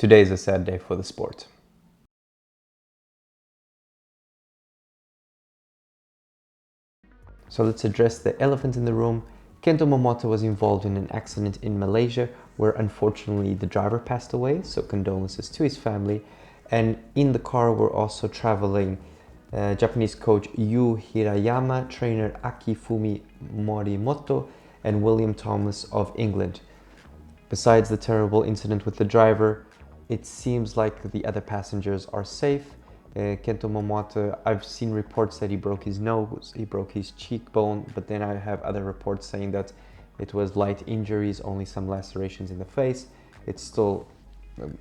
today is a sad day for the sport. So let's address the elephant in the room. Kento Momota was involved in an accident in Malaysia where unfortunately the driver passed away, so condolences to his family. And in the car were also traveling Japanese coach Yu Hirayama, trainer Akifumi Morimoto, and William Thomas of England. Besides the terrible incident with the driver, it seems like the other passengers are safe. Kento Momota, I've seen reports that he broke his nose, he broke his cheekbone, but then I have other reports saying that it was light injuries, only some lacerations in the face. It's still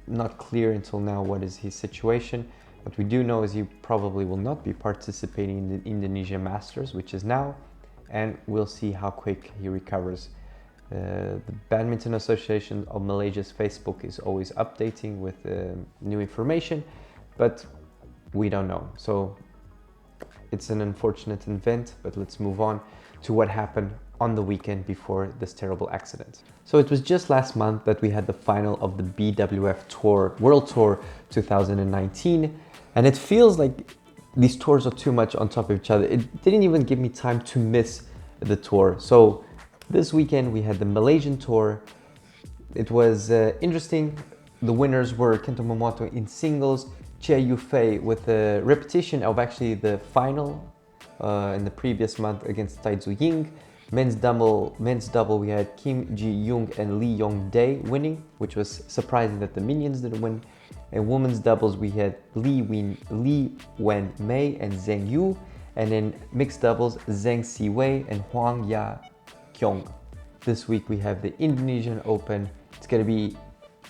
not clear until now what is his situation. What we do know is he probably will not be participating in the Indonesia Masters, which is now, and we'll see how quick he recovers. The Badminton Association of Malaysia's Facebook is always updating with new information, but we don't know. So it's an unfortunate event, but let's move on to what happened on the weekend before this terrible accident. So it was just last month that we had the final of the BWF Tour, World Tour 2019, and it feels like these tours are too much on top of each other. It didn't even give me time to miss the tour. So this weekend we had the Malaysian Tour. It was interesting. The winners were Kento Momota in singles, Chia Yufei with a repetition of actually the final in the previous month against Tai Tzu Ying. Men's double we had Kim Ji-young and Lee Yong-dae winning, which was surprising that the Minions didn't win. And women's doubles we had Lee Wen-mei and Zheng Yu. And in mixed doubles, Zheng Si-wei and Huang Ya-kyung. This week we have the Indonesian Open. It's gonna be,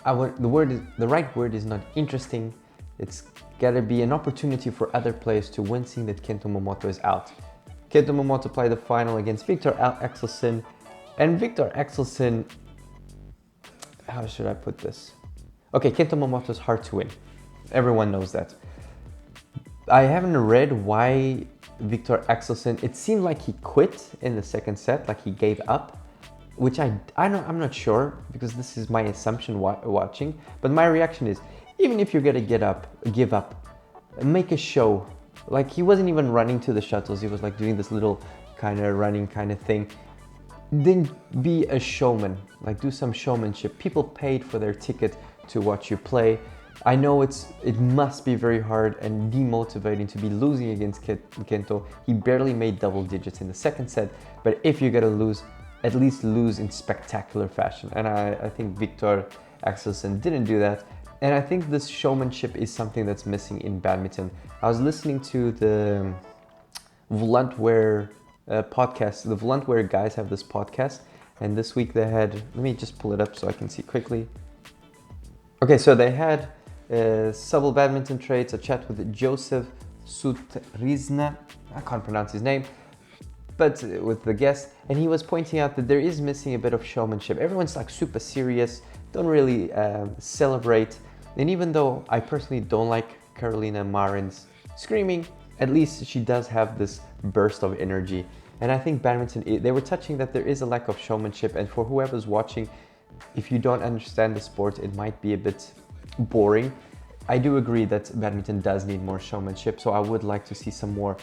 the right word is not interesting. It's gotta be an opportunity for other players to win, seeing that Kento Momota is out. Kento Momota played the final against Viktor Axelsen, and Viktor Axelsen, how should I put this? Okay, Kento Momota is hard to win. Everyone knows that. I haven't read why Viktor Axelsen, it seemed like he quit in the second set, like he gave up, which I'm not sure, because this is my assumption watching, but my reaction is, even if you're gonna give up, make a show. Like, he wasn't even running to the shuttles, he was like doing this little kind of running kind of thing. Then be a showman, like do some showmanship. People paid for their ticket to watch you play. I know it must be very hard and demotivating to be losing against Kento. He barely made double digits in the second set, but if you're gonna lose, at least lose in spectacular fashion. And I think Viktor Axelsen didn't do that. And I think this showmanship is something that's missing in badminton. I was listening to the Volantwear podcast. The Volantwear guys have this podcast, and this week they had, let me just pull it up so I can see quickly. Okay, so they had Subtle Badminton Traits, a chat with Joseph Sutrizna, I can't pronounce his name, but with the guest, and he was pointing out that there is missing a bit of showmanship. Everyone's like super serious, don't really celebrate. And even though I personally don't like Carolina Marin's screaming, at least she does have this burst of energy. And I think badminton, they were touching that there is a lack of showmanship, and for whoever's watching, if you don't understand the sport, it might be a bit boring. I do agree that badminton does need more showmanship, so I would like to see some more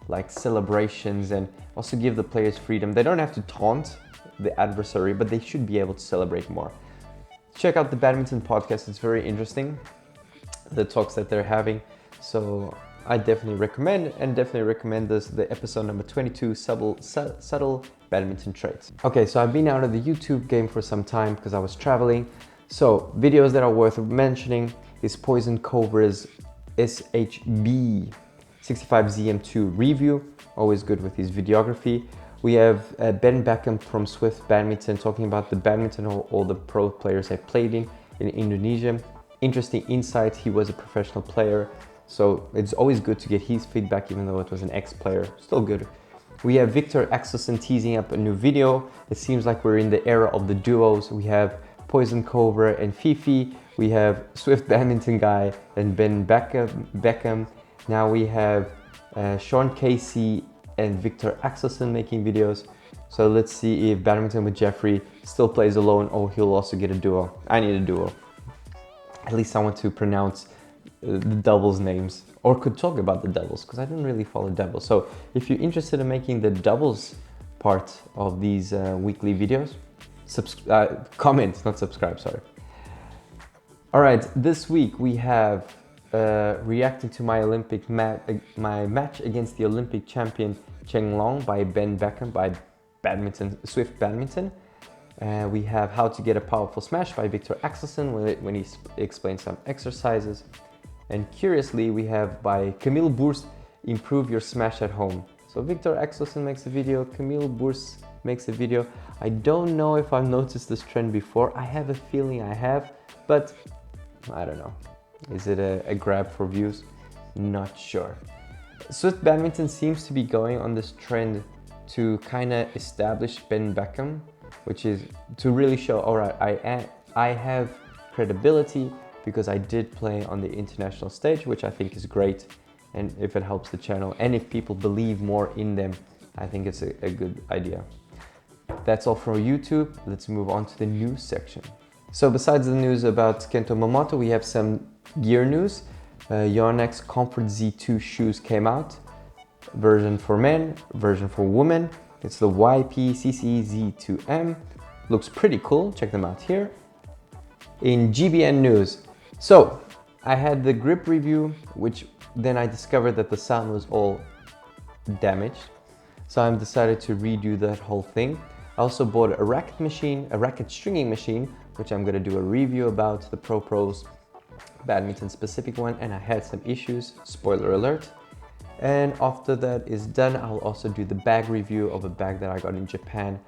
like celebrations and also give the players freedom. They don't have to taunt the adversary, but they should be able to celebrate more. Check out the Badminton podcast, it's very interesting, the talks that they're having. So I definitely recommend, and definitely recommend the episode number 22, Subtle Badminton Traits. Okay, so I've been out of the YouTube game for some time because I was traveling. So videos that are worth mentioning is Poison Cobra's SHB 65ZM2 review, always good with his videography. We have Ben Beckham from Swift Badminton talking about the badminton all the pro players have played in Indonesia. Interesting insight, he was a professional player, so it's always good to get his feedback even though it was an ex-player, still good. We have Viktor Axelsen teasing up a new video. It seems like we're in the era of the duos. We have Poison Cobra and Fifi. We have Swift Badminton guy and Ben Beckham. Now we have Sean Casey and Viktor Axelsen making videos. So let's see if Badminton with Jeffrey still plays alone or he'll also get a duo. I need a duo. At least I want to pronounce the doubles names, or could talk about the doubles, because I don't really follow doubles. So if you're interested in making the doubles part of these weekly videos, comment, not subscribe, sorry. All right, this week we have reacting to my my match against the Olympic champion Cheng Long by Ben Beckham by Swift Badminton. We have How to Get a Powerful Smash by Victor Axelsen when he explains some exercises. And curiously, we have by Camille Bourse, Improve Your Smash at Home. So Victor Axelsen makes a video, Camille Bourse makes a video. I don't know if I've noticed this trend before. I have a feeling I have, but I don't know. Is it a grab for views? Not sure. Swift Badminton seems to be going on this trend to kind of establish Ben Beckham, which is to really show, all right, I have credibility because I did play on the international stage, which I think is great. And if it helps the channel and if people believe more in them, I think it's a good idea. That's all for YouTube. Let's move on to the news section. So besides the news about Kento Momota, we have some gear news. Yonex Comfort Z2 shoes came out. Version for men, version for women. It's the YPCC Z2M. Looks pretty cool. Check them out here. In GBN news, so I had the grip review, which then I discovered that the sound was all damaged. So I decided to redo that whole thing. I also bought a racket stringing machine, which I'm going to do a review about, the Pro Pros badminton specific one, and I had some issues, spoiler alert. And after that is done, I'll also do the bag review of a bag that I got in Japan.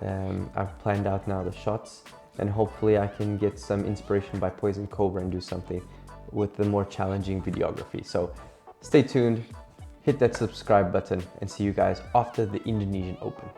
I've planned out now the shots, and hopefully I can get some inspiration by Poison Cobra and do something with the more challenging videography. So stay tuned, hit that subscribe button, and see you guys after the Indonesian Open.